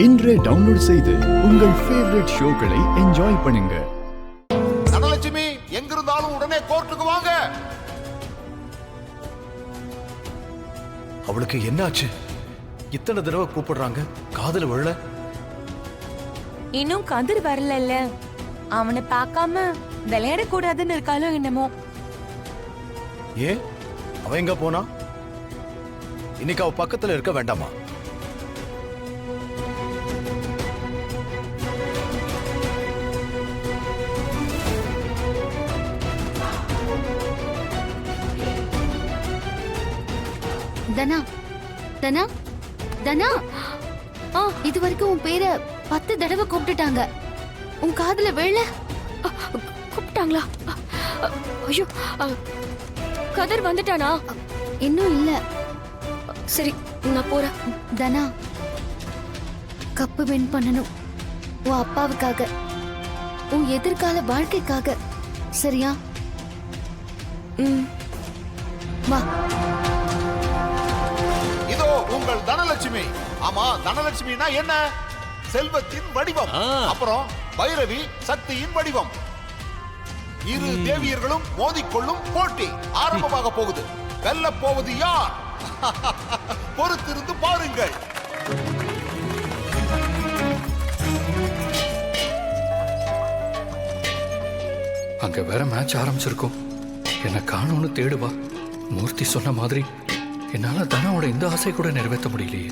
இன்றே டவுன்லோட் செய்து உங்கள் ஃபேவரட் ஷோக்களை என்ஜாய் பண்ணுங்க. தனலட்சுமி எங்கிருந்தாலும் உடனே கோர்ட்டுக்கு வாங்க. அவளுக்கு என்னாச்சு? இத்தனை தடவை கூப்பிடுறாங்க, காதுல விழல. இன்னும் கதிர் வரலல்ல, அவனை பார்க்காம விளையாட கூடாதுன்னு இருக்காளோ என்னமோ. ஏன் அவ எங்க போனா? இன்னைக்கு அவ பக்கத்துல இருக்க வேண்டாமா? தனா தனா தனா, இது வரைக்கும் உன் பேரை 10 தடவை கூப்பிட்டுட்டாங்க. உன் காதுல விழல? கூப்பிட்டாங்களா? ஐயோ, கதர் வந்துட்டானா? இன்னும் இல்ல. சரி, நான் போறேன். தனா, கப்பு வின் பண்ணணும். உன் அப்பாவுக்காக, உன் எதிர்கால வாழ்க்கைக்காக. சரியா? வா. இதோ உங்கள் தனலட்சுமி. ஆமா, தனலட்சுமினா என்ன? செல்வத்தின் வடிவம். அப்புறம் பைரவி சக்தியின் வடிவம். இரு தேவியர்களும் மோதிக்கொள்ளும் போட்டி ஆரம்பமாக போகுது. வெல்ல போவது யார்? பொறுத்திருந்து பாருங்கள். அங்க வேற மேட்ச் ஆரம்பிச்சிருக்கோம். என்ன காணும்னு தேடுவா. மூர்த்தி சொன்ன மாதிரி என்னால தனாவோட இந்த ஆசை கூட நிறைவேற்ற முடியலையே.